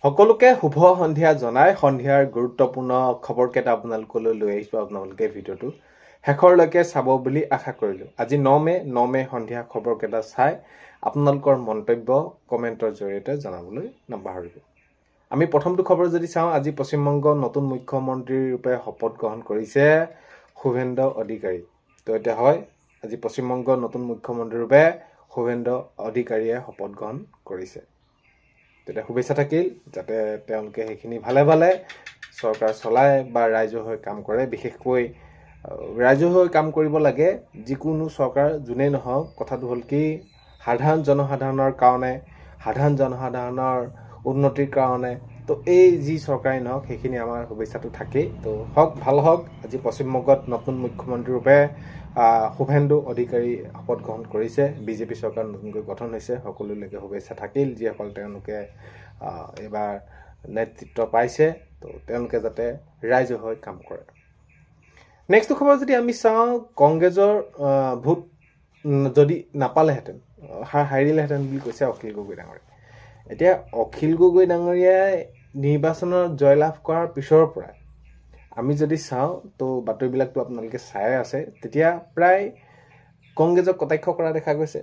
সকলোকে শুভ সন্ধিয়া জনাই সন্ধিয়াৰ গুৰুত্বপূৰ্ণ খবৰকেইটা আপোনালোকলৈ লৈ আহিছোঁ। আপোনালোকে ভিডিঅ'টো শেষৰলৈকে চাব বুলি আশা কৰিলোঁ। আজি 9 মে সন্ধিয়া খবৰকেইটা চাই আপোনালোকৰ মন্তব্য কমেণ্টৰ জৰিয়তে জনাবলৈ নাপাহৰিব। আমি প্ৰথমটো খবৰ যদি চাওঁ, আজি পশ্চিমবংগৰ নতুন মুখ্যমন্ত্ৰীৰ ৰূপে শপত গ্ৰহণ কৰিছে শুভেন্দু অধিকাৰী। তো এতিয়া হয়, আজি পশ্চিমবংগৰ নতুন মুখ্যমন্ত্ৰীৰ ৰূপে শুভেন্দু অধিকাৰীয়ে শপত গ্ৰহণ কৰিছে। তেতিয়া শুভেচ্ছা থাকিল, যাতে তেওঁলোকে সেইখিনি ভালে ভালে চৰকাৰ চলায় বা ৰাইজৰ হৈ কাম কৰে। বিশেষকৈ ৰাইজৰ হৈ কাম কৰিব লাগে। যিকোনো চৰকাৰ যোনেই নহওক, কথাটো হ'ল কি, সাধাৰণ জনসাধাৰণৰ কাৰণে, সাধাৰণ জনসাধাৰণৰ উন্নতিৰ কাৰণে। তো এই যি চৰকাৰেই নহওক, সেইখিনি আমাৰ শুভেচ্ছাটো থাকেই। তো হওক, ভাল হওক। আজি পশ্চিমবংগত নতুন মুখ্যমন্ত্ৰীৰ ৰূপে শুভেন্দু অধিকাৰী শপত গ্ৰহণ কৰিছে। বিজেপি চৰকাৰ নতুনকৈ গঠন হৈছে। সকলোলৈকে শুভেচ্ছা থাকিল, যিসকল তেওঁলোকে এইবাৰ নেতৃত্ব পাইছে। তো তেওঁলোকে যাতে ৰাইজৰ হৈ কাম কৰে। নেক্সট খবৰ যদি আমি চাওঁ, কংগ্ৰেছৰ ভোট যদি নাপালেহেঁতেন, হাৰিলেহেঁতেন বুলি কৈছে অখিল গগৈ ডাঙৰীয়াই। এতিয়া অখিল গগৈ ডাঙৰীয়াই নিৰ্বাচনত জয়লাভ কৰাৰ পিছৰ পৰা আমি যদি চাওঁ, তো বাতৰিবিলাকতো আপোনালোকে চাই আছে, তেতিয়া প্ৰায় কংগ্ৰেছক কটাক্ষ কৰা দেখা গৈছে।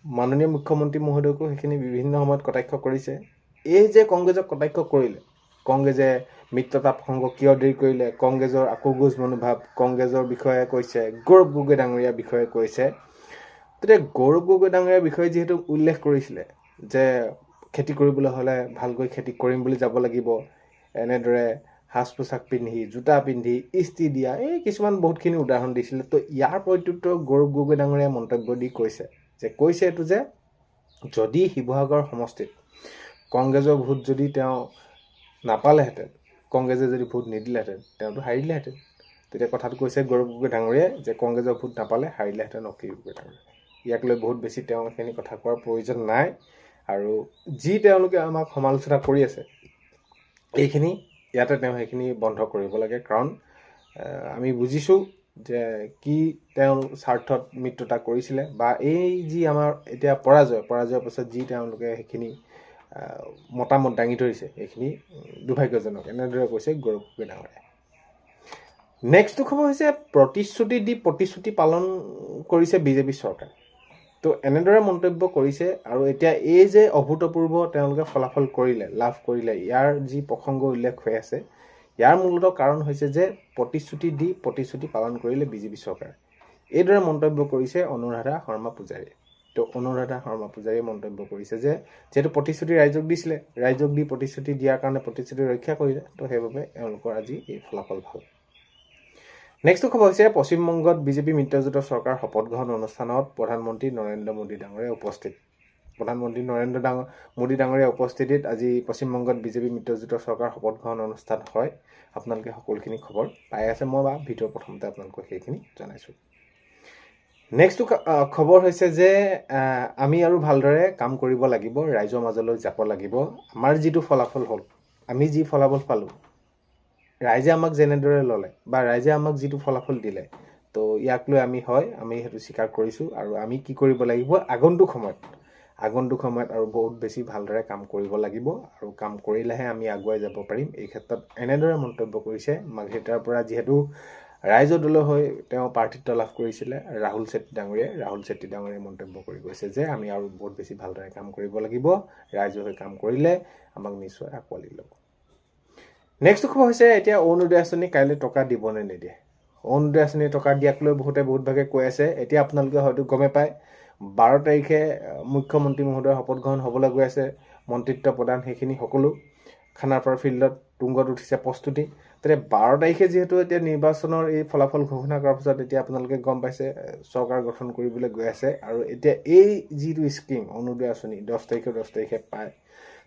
মাননীয় মুখ্যমন্ত্ৰী মহোদয়কো সেইখিনি বিভিন্ন সময়ত কটাক্ষ কৰিছে। এই যে কংগ্ৰেছক কটাক্ষ কৰিলে, কংগ্ৰেছে মিত্ৰতা প্ৰসংগ কিয় দেৰি কৰিলে, কংগ্ৰেছৰ আকোগোজ মনোভাৱ, কংগ্ৰেছৰ বিষয়ে কৈছে, গৌৰৱ গগৈ ডাঙৰীয়াৰ বিষয়ে কৈছে। তেতিয়া গৌৰৱ গগৈ ডাঙৰীয়াৰ বিষয়ে যিহেতু উল্লেখ কৰিছিলে যে খেতি কৰিবলৈ হ'লে ভালকৈ খেতি কৰিম বুলি যাব লাগিব, এনেদৰে সাজ পোছাক পিন্ধি, জোতা পিন্ধি, ইস্ত্ৰি দিয়া, এই কিছুমান বহুতখিনি উদাহৰণ দিছিলে। তো ইয়াৰ প্ৰত্যুত্তৰ গৌৰৱ গগৈ ডাঙৰীয়াই মন্তব্য দি কৈছে এইটো যে যদি শিৱসাগৰ সমষ্টিত কংগ্ৰেছৰ ভোট যদি তেওঁ নাপালেহেঁতেন, কংগ্ৰেছে যদি ভোট নিদিলেহেঁতেন, তেওঁতো হাৰিলেহেঁতেন। তেতিয়া কথাটো কৈছে গৌৰৱ গগৈ ডাঙৰীয়াই যে কংগ্ৰেছৰ ভোট নাপালে হাৰিলেহেঁতেন অখিল গগৈ ডাঙৰীয়াই। ইয়াক লৈ বহুত বেছি তেওঁ এইখিনি কথা কোৱাৰ প্ৰয়োজন নাই। আৰু যি তেওঁলোকে আমাক সমালোচনা কৰি আছে, এইখিনি ইয়াতে তেওঁ সেইখিনি বন্ধ কৰিব লাগে। কাৰণ আমি বুজিছোঁ যে কি তেওঁ স্বাৰ্থত মিত্ৰতা কৰিছিলে, বা এই যি আমাৰ এতিয়া পৰাজয়ৰ পাছত যি তেওঁলোকে সেইখিনি মতামত দাঙি ধৰিছে, এইখিনি দুৰ্ভাগ্যজনক। এনেদৰে কৈছে গৌৰৱ গগৈ ডাঙৰীয়াই। নেক্সটটো খবৰ হৈছে, প্ৰতিশ্ৰুতি দি প্ৰতিশ্ৰুতি পালন কৰিছে বিজেপি চৰকাৰ। তো এনেদৰে মন্তব্য কৰিছে। আৰু এতিয়া এই যে অভূতপূৰ্ব তেওঁলোকে ফলাফল লাভ কৰিলে, ইয়াৰ যি প্ৰসংগ উল্লেখ হৈ আছে, ইয়াৰ মূলত কাৰণ হৈছে যে প্ৰতিশ্ৰুতি দি প্ৰতিশ্ৰুতি পালন কৰিলে বিজেপি চৰকাৰে। এইদৰে মন্তব্য কৰিছে অনুৰাধা শৰ্মা পূজাৰীয়ে। তো অনুৰাধা শৰ্মা পূজাৰীয়ে মন্তব্য কৰিছে যে যিহেতু প্ৰতিশ্ৰুতি ৰাইজক দিছিলে, ৰাইজক দি প্ৰতিশ্ৰুতি দিয়াৰ কাৰণে প্ৰতিশ্ৰুতি ৰক্ষা কৰিলে, তো সেইবাবে এওঁলোকৰ আজি এই ফলাফল ভাল। নেক্সট খবৰ হৈছে, পশ্চিমবংগত বিজেপি মিত্ৰজোঁটৰ চৰকাৰ শপত গ্ৰহণ অনুষ্ঠানত প্ৰধানমন্ত্ৰী নৰেন্দ্ৰ মোদী ডাঙৰীয়া উপস্থিত। প্ৰধানমন্ত্ৰী নৰেন্দ্ৰ মোদী ডাঙৰীয়া উপস্থিতিত আজি পশ্চিমবংগত বিজেপি মিত্ৰজোঁটৰ চৰকাৰ শপত গ্ৰহণ অনুষ্ঠান হয়। আপোনালোকে সকলোখিনি খবৰ পাই আছে, মই ভিডিঅ'ৰ প্ৰথমতে আপোনালোকক সেইখিনি জনাইছোঁ। নেক্সটটো খবৰ হৈছে যে আমি আৰু ভালদৰে কাম কৰিব লাগিব, ৰাইজৰ মাজলৈ যাব লাগিব। আমাৰ যিটো ফলাফল হ'ল, আমি যি ফলাফল পালোঁ, ৰাইজে আমাক যেনেদৰে ল'লে বা ৰাইজে আমাক যিটো ফলাফল দিলে, তো ইয়াক লৈ আমি সেইটো স্বীকাৰ কৰিছোঁ। আৰু আমি কি কৰিব লাগিব, আগন্তুক সময়ত আৰু বহুত বেছি ভালদৰে কাম কৰিব লাগিব। আৰু কাম কৰিলেহে আমি আগুৱাই যাব পাৰিম। এই ক্ষেত্ৰত এনেদৰে মন্তব্য কৰিছে মাৰ্ঘেৰিটাৰ পৰা যিহেতু ৰাইজৰ দলৰ হৈ তেওঁ প্ৰাৰ্থিত্ব লাভ কৰিছিলে ৰাহুল চেত্ৰী ডাঙৰীয়াই মন্তব্য কৰি কৈছে যে আমি আৰু বহুত বেছি ভালদৰে কাম কৰিব লাগিব, ৰাইজৰ হৈ কাম কৰিলে আমাক নিশ্চয় আঁকোৱালি ল'ব। নেক্সট খবৰ হৈছে, এতিয়া অৰুণোদয় আঁচনি কাইলৈ টকা দিব নে নিদিয়ে। অৰুণোদয় আঁচনি টকা দিয়াক লৈ বহুত ভাগে কৈ আছে। এতিয়া আপোনালোকে হয়তো গমে পায়, 12 তাৰিখে মুখ্যমন্ত্ৰী মহোদয়ৰ শপত গ্ৰহণ হ'বলৈ গৈ আছে। মন্ত্ৰিত্ব প্ৰদান সেইখিনি সকলো খানাপাৰা ফিল্ডত তুংগত উঠিছে প্ৰস্তুতি। তেতিয়া 12 তাৰিখে যিহেতু এতিয়া নিৰ্বাচনৰ এই ফলাফল ঘোষণা কৰাৰ পিছত এতিয়া আপোনালোকে গম পাইছে চৰকাৰ গঠন কৰিবলৈ গৈ আছে। আৰু এতিয়া এই যিটো স্কিম অৰুণোদয় আঁচনি 10 তাৰিখে পায়।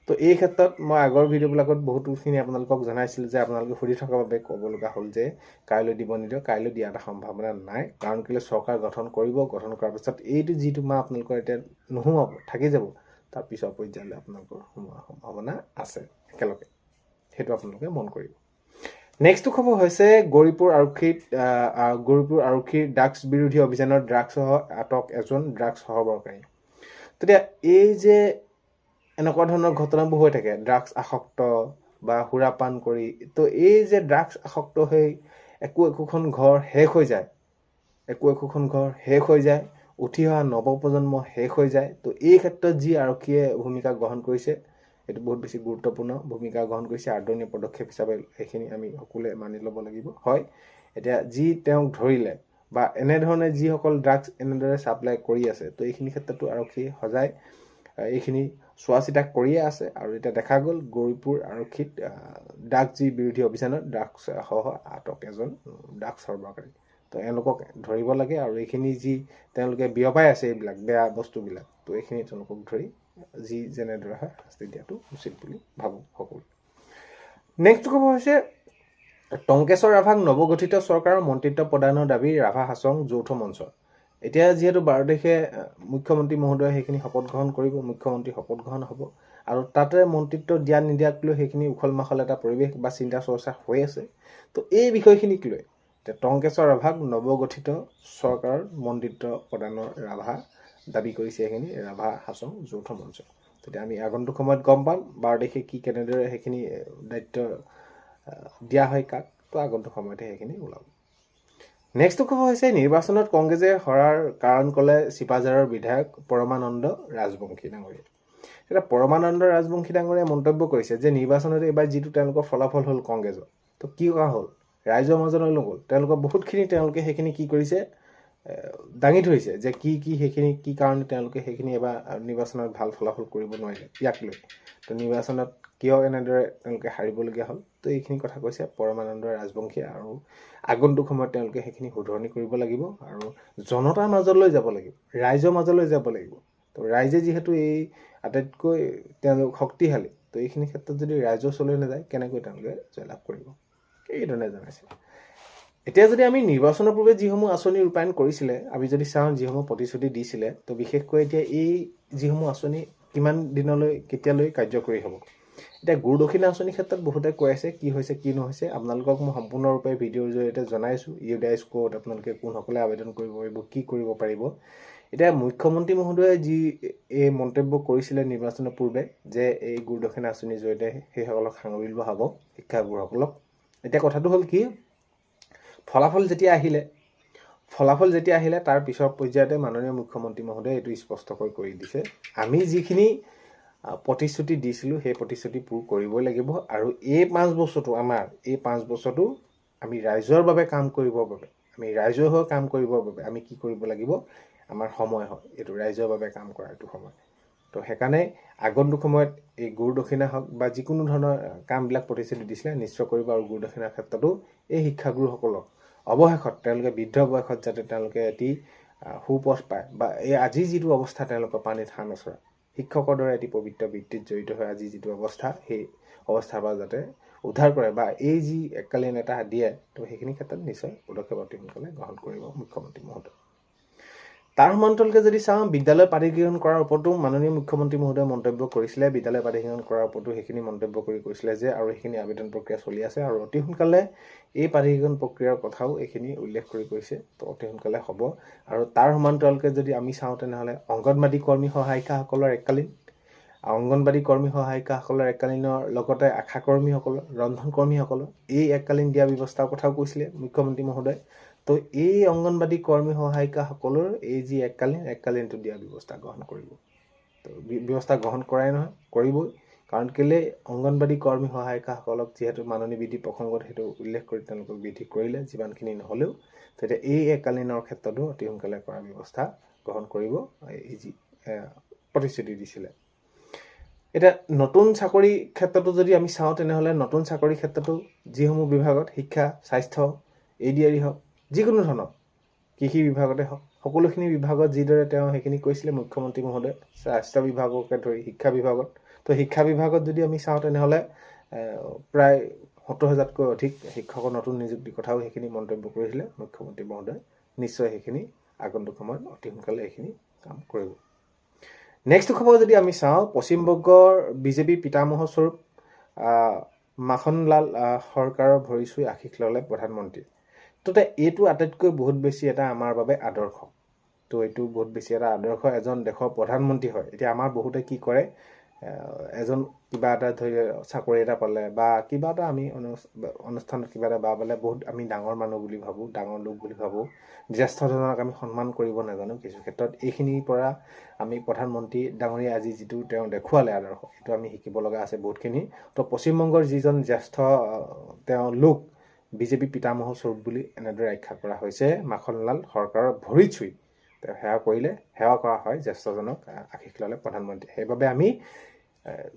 তো এই ক্ষেত্ৰত মই আগৰ ভিডিঅ'বিলাকত বহুতোখিনি আপোনালোকক জনাইছিলোঁ যে আপোনালোকে সুধি থকাৰ বাবে ক'ব লগা হ'ল যে কাইলৈ দিব নিদিয়ে। কাইলৈ দিয়া এটা সম্ভাৱনা নাই, কাৰণ কেলৈ চৰকাৰ গঠন কৰাৰ পিছত এইটো যিটো মাহ আপোনালোকৰ এতিয়া নোসোমাব, থাকি যাব, তাৰ পিছৰ পৰ্যায়লৈ আপোনালোকৰ সোমোৱাৰ সম্ভাৱনা আছে একেলগে। সেইটো আপোনালোকে মন কৰিব। নেক্সটটো খবৰ হৈছে, গৌৰীপুৰ আৰক্ষীৰ ড্ৰাগছ বিৰোধী অভিযানত ড্ৰাগছসহ আটক এজন ড্ৰাগছ সৰবৰাহকাৰী। তেতিয়া এই যে এনেকুৱা ধৰণৰ ঘটনাবোৰ হৈ থাকে, ড্ৰাগছ আসক্ত বা সুৰাপান কৰি। তো এই যে ড্ৰাগছ আসক্ত হৈ একোখন ঘৰ শেষ হৈ যায়, একোখন ঘৰ শেষ হৈ যায়, উঠি অহা নৱপ্ৰজন্ম শেষ হৈ যায়। তো এই ক্ষেত্ৰত যি আৰক্ষীয়ে ভূমিকা গ্ৰহণ কৰিছে, এইটো বহুত বেছি গুৰুত্বপূৰ্ণ ভূমিকা গ্ৰহণ কৰিছে, আদৰণীয় পদক্ষেপ হিচাপে এইখিনি আমি সকলোৱে মানি ল'ব লাগিব। হয়, এতিয়া যি তেওঁক ধৰিলে বা এনেধৰণে যিসকল ড্ৰাগছ এনেদৰে ছাপ্লাই কৰি আছে, তো এইখিনি ক্ষেত্ৰতো আৰক্ষীয়ে সজাই এইখিনি চোৱা চিতা কৰিয়ে আছে। আৰু এতিয়া দেখা গ'ল গৌৰীপুৰ আৰক্ষীত ড্ৰাগছ বিৰোধী অভিযানত ড্ৰাগছসহ আটক এজন ড্ৰাগছ সৰবৰাহকাৰী। তো এওঁলোকক ধৰিব লাগে, আৰু এইখিনি যি তেওঁলোকে বিয়পাই আছে এইবিলাক বেয়া বস্তুবিলাক, তো এইখিনি তেওঁলোকক ধৰি যি যেনেদৰে হয় শাস্তি দিয়াটো উচিত বুলি ভাবোঁ সকলো। নেক্সট খবৰ হৈছে টংকেশ্বৰ ৰাভাক নৱগঠিত চৰকাৰৰ মন্ত্ৰিত্ব প্ৰদানৰ দাবী ৰাভা হাছং যৌথ মঞ্চৰ। এতিয়া যিহেতু 12 তাৰিখে মুখ্যমন্ত্ৰী মহোদয়ে সেইখিনি শপত গ্ৰহণ কৰিব, মুখ্যমন্ত্ৰী শপত গ্ৰহণ হ'ব, আৰু তাতে মন্ত্ৰিত্ব দিয়া নিদিয়াক লৈ সেইখিনি উখল মাখল এটা পৰিৱেশ বা চিন্তা চৰ্চা হৈ আছে। তো এই বিষয়খিনিক লৈ টংকেশ্বৰ ৰাভাক নৱগঠিত চৰকাৰৰ মন্ত্ৰিত্ব প্ৰদানৰ ৰাভা দাবী কৰিছে সেইখিনি ৰাভা হাছং যৌথ মঞ্চ। তেতিয়া আমি আগন্তুক সময়ত গম পাম 12 তাৰিখে কি কেনেদৰে সেইখিনি দায়িত্ব দিয়া হয় কাক, তো আগন্তুক সময়তে সেইখিনি ওলাব। নেক্সট খবৰ হৈছে নিৰ্বাচনত কংগ্ৰেছে হৰাৰ কাৰণ ক'লে চিপাঝাৰৰ বিধায়ক পৰমানন্দ ৰাজবংশী ডাঙৰীয়া। এতিয়া পৰমানন্দ ৰাজবংশী ডাঙৰীয়াই মন্তব্য কৰিছে যে নিৰ্বাচনত এইবাৰ যিটো তেওঁলোকৰ ফলাফল হ'ল কংগ্ৰেছৰ, তো কি কৰা হ'ল, ৰাইজৰ মাজলৈ নগ'ল। তেওঁলোকৰ বহুতখিনি তেওঁলোকে সেইখিনি কি কৰিছে, দাঙি ধৰিছে যে কি সেইখিনি কি কাৰণে তেওঁলোকে সেইখিনি এবাৰ নিৰ্বাচনত ভাল ফলাফল কৰিব নোৱাৰিলে, ইয়াক লৈ। তো নিৰ্বাচনত কিয় এনেদৰে তেওঁলোকে হাৰিবলগীয়া হ'ল, তো এইখিনি কথা কৈছে পৰমানন্দ ৰাজবংশীয়ে। আৰু আগন্তুক সময়ত তেওঁলোকে সেইখিনি শুধৰণি কৰিব লাগিব আৰু জনতাৰ মাজলৈ যাব লাগিব, ৰাইজৰ মাজলৈ যাব লাগিব। তো ৰাইজে যিহেতু এই আটাইতকৈ তেওঁলোক শক্তিশালী, তো এইখিনি ক্ষেত্ৰত যদি ৰাইজৰ ওচৰলৈ নাযায় কেনেকৈ তেওঁলোকে জয়লাভ কৰিব, এইধৰণে জনাইছে। এতিয়া যদি আমি নিৰ্বাচনৰ পূৰ্বে যিসমূহ আঁচনি ৰূপায়ণ কৰিছিলে, আমি যদি চাওঁ যিসমূহ প্ৰতিশ্ৰুতি দিছিলে, তো বিশেষকৈ এতিয়া এই যিসমূহ আঁচনি কিমান দিনলৈ কেতিয়ালৈ কাৰ্যকৰী হ'ব। এতিয়া গুৰু দক্ষিণা আঁচনিৰ ক্ষেত্ৰত বহুতে কৈ আছে কি হৈছে কি নহৈছে, আপোনালোকক মই সম্পূৰ্ণৰূপে ভিডিঅ'ৰ জৰিয়তে জনাইছোঁ। ইউডাইজ কোড আপোনালোকে কোনসকলে আবেদন কৰিব পাৰিব, কি কৰিব পাৰিব। এতিয়া মুখ্যমন্ত্ৰী মহোদয়ে যি এই মন্তব্য কৰিছিলে নিৰ্বাচনৰ পূৰ্বে যে এই গুৰু দক্ষিণা আঁচনিৰ জৰিয়তে সেইসকলক সাঙুৰি লোৱা হ'ব, শিক্ষাগুৰুসকলক। এতিয়া কথাটো হ'ল কি, ফলাফল যেতিয়া আহিলে তাৰ পিছৰ পৰ্যায়তে মাননীয় মুখ্যমন্ত্ৰী মহোদয়ে এইটো স্পষ্টকৈ কৰি দিছে, আমি যিখিনি প্ৰতিশ্ৰুতি দিছিলোঁ সেই প্ৰতিশ্ৰুতি পূৰ কৰিবই লাগিব। আৰু এই 5 বছৰটো এই 5 বছৰটো আমি ৰাইজৰ বাবে কাম কৰিবৰ বাবে, আমি ৰাইজৰ হৈ কাম কৰিবৰ বাবে আমি কি কৰিব লাগিব, আমাৰ সময় হয় এইটো ৰাইজৰ বাবে কাম কৰা এইটো সময়। তো সেইকাৰণে আগন্তুক সময়ত এই গুৰু দক্ষিণা হওক বা যিকোনো ধৰণৰ কামবিলাক প্ৰতিশ্ৰুতি দিছিলে নিশ্চয় কৰিব। আৰু গুৰু দক্ষিণাৰ ক্ষেত্ৰতো এই শিক্ষাগুৰুসকলক অৱশেষত তেওঁলোকে বৃদ্ধ বয়সত যাতে তেওঁলোকে এটি সুপথ পায়, বা এই আজি যিটো অৱস্থা তেওঁলোকৰ পানীত হাঁহ নচৰা, শিক্ষকৰ দৰে এটি পবিত্ৰ বৃত্তিত জড়িত হৈ আজি যিটো অৱস্থা, সেই অৱস্থাৰ পৰা যাতে উদ্ধাৰ কৰে বা এই যি এককালীন এটা দিয়ে, তো সেইখিনি ক্ষেত্ৰত নিশ্চয় পদক্ষেপ অতি সোনকালে গ্ৰহণ কৰিব মুখ্যমন্ত্ৰী মহোদয়। তাৰ সমান্তৰালকৈ যদি চাওঁ, বিদ্যালয় প্ৰাধিকৰণ কৰাৰ ওপৰতো মাননীয় মুখ্যমন্ত্ৰী মহোদয়ে মন্তব্য কৰিছিলে। বিদ্যালয় প্ৰাধিকৰণ কৰাৰ ওপৰতো সেইখিনি মন্তব্য কৈছিলে যে আৰু সেইখিনি আবেদন প্ৰক্ৰিয়া চলি আছে, আৰু অতি সোনকালে এই প্ৰাধিকৰণ প্ৰক্ৰিয়াৰ কথাও এইখিনি উল্লেখ কৰি কৈছে, তো অতি সোনকালে হ'ব। আৰু তাৰ সমান্তৰালকৈ যদি আমি চাওঁ তেনেহ'লে অংগনবাদী কৰ্মী সহায়িকাসকলৰ এককালীনৰ লগতে আশা কৰ্মীসকলৰ, ৰন্ধন কৰ্মীসকলৰ এই এককালীন দিয়া ব্যৱস্থাৰ কথাও কৈছিলে মুখ্যমন্ত্ৰী মহোদয়। তো এই অংগনবাদী কৰ্মী সহায়িকাসকলৰ এই যি এককালীনটো দিয়া ব্যৱস্থা গ্ৰহণ কৰিব। তো ব্যৱস্থা গ্ৰহণ কৰাই নহয়, কৰিবই। কাৰণ কেলৈ, অংগনবাদী কৰ্মী সহায়িকাসকলক যিহেতু মাননী বৃদ্ধি প্ৰসংগত সেইটো উল্লেখ কৰি তেওঁলোকক বৃদ্ধি কৰিলে, যিমানখিনি নহ'লেও তেতিয়া এই এককালীনৰ ক্ষেত্ৰতো অতি সোনকালে কৰাৰ ব্যৱস্থা গ্ৰহণ কৰিব, এই যি প্ৰতিশ্ৰুতি দিছিলে। এতিয়া নতুন চাকৰি ক্ষেত্ৰতো যদি আমি চাওঁ তেনেহ'লে নতুন চাকৰি ক্ষেত্ৰতো যিসমূহ বিভাগত শিক্ষা, স্বাস্থ্য, ADRE হওক, যিকোনো ধৰণৰ কৃষি বিভাগতে হওক, সকলোখিনি বিভাগত যিদৰে তেওঁ সেইখিনি কৈছিলে মুখ্যমন্ত্ৰী মহোদয়ে, স্বাস্থ্য বিভাগকে ধৰি শিক্ষা বিভাগত। তো শিক্ষা বিভাগত যদি আমি চাওঁ তেনেহ'লে প্ৰায় 70,000তকৈ অধিক শিক্ষকৰ নতুন নিযুক্তিৰ কথাও সেইখিনি মন্তব্য কৰিছিলে মুখ্যমন্ত্ৰী মহোদয়ে। নিশ্চয় সেইখিনি আগন্তুক সময়ত অতি সোনকালে এইখিনি কাম কৰিব। নেক্সট খবৰ যদি আমি চাওঁ, পশ্চিমবংগৰ বিজেপি পিতামহ স্বৰূপ মাখনলাল চৰকাৰৰ ভৰি চুই আশীষ ল'লে প্ৰধানমন্ত্ৰী। তো এইটো আটাইতকৈ বহুত বেছি এটা আমাৰ বাবে আদৰ্শ। তো এইটো বহুত বেছি এটা আদৰ্শ, এজন দেশৰ প্ৰধানমন্ত্ৰী হয়। এতিয়া আমাৰ বহুতে কি কৰে, এজন কিবা এটা ধৰি চাকৰি এটা পালে বা কিবা এটা আমি অনুষ্ঠানত কিবা এটা পালে বহুত আমি ডাঙৰ মানুহ বুলি ভাবোঁ, ডাঙৰ লোক বুলি ভাবোঁ, জ্যেষ্ঠজনক আমি সন্মান কৰিব নাজানো। কিছু ক্ষেত্ৰত এইখিনিৰ পৰা আমি প্ৰধানমন্ত্ৰী ডাঙৰীয়া আজি যিটো তেওঁ দেখুৱালে আদৰ্শ, সেইটো আমি শিকিব লগা আছে বহুতখিনি। তো পশ্চিমবংগৰ যিজন জ্যেষ্ঠ তেওঁ লোক বিজেপি পিতামহ স্বৰূপ বুলি এনেদৰে আখ্যা কৰা হৈছে, মাখনলাল সৰকাৰৰ ভৰিত চুই তেওঁ সেৱা কৰিলে, সেৱা কৰা হয় জ্যেষ্ঠজনক, আশীষ ল'লে প্ৰধানমন্ত্ৰী। সেইবাবে আমি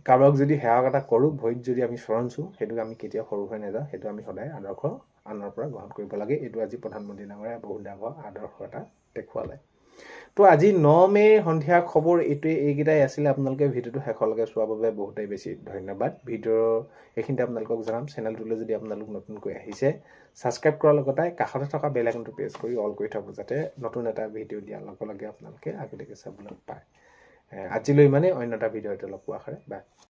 কাৰোবাক যদি সেৱা এটা কৰোঁ, ভৰিত যদি আমি চৰণ চুওঁ, সেইটোক আমি কেতিয়াও সৰু হৈ নাযাওঁ, সেইটো আমি সদায় আদৰ্শ আনৰ পৰা গ্ৰহণ কৰিব লাগে। এইটো আজি প্ৰধানমন্ত্ৰী ডাঙৰীয়াই বহুত ডাঙৰ আদৰ্শ এটা দেখুৱালে। তো আজি 9 মে সন্ধিয়া খবৰ এইকেইটাই আছিলে। আপোনালোকে ভিডিঅ'টো শেষলৈকে চোৱাৰ বাবে বহুতেই বেছি ধন্যবাদ। ভিডিঅ' এইখিনিতে আপোনালোকক জনাম, চেনেলটোলৈ যদি আপোনালোক নতুনকৈ আহিছে, ছাবস্ক্ৰাইব কৰাৰ লগতে কাষতে থকা বেল আইকনটো প্ৰেছ কৰি অল কৰি থ'ব, যাতে নতুন এটা ভিডিঅ' দিয়াৰ লগে লগে আপোনালোকে আগতীয়াকৈ চাবলৈ পায়। আজিলৈ ইমানেই, অন্য এটা ভিডিঅ'তে লগ পোৱা আশাৰে বাই।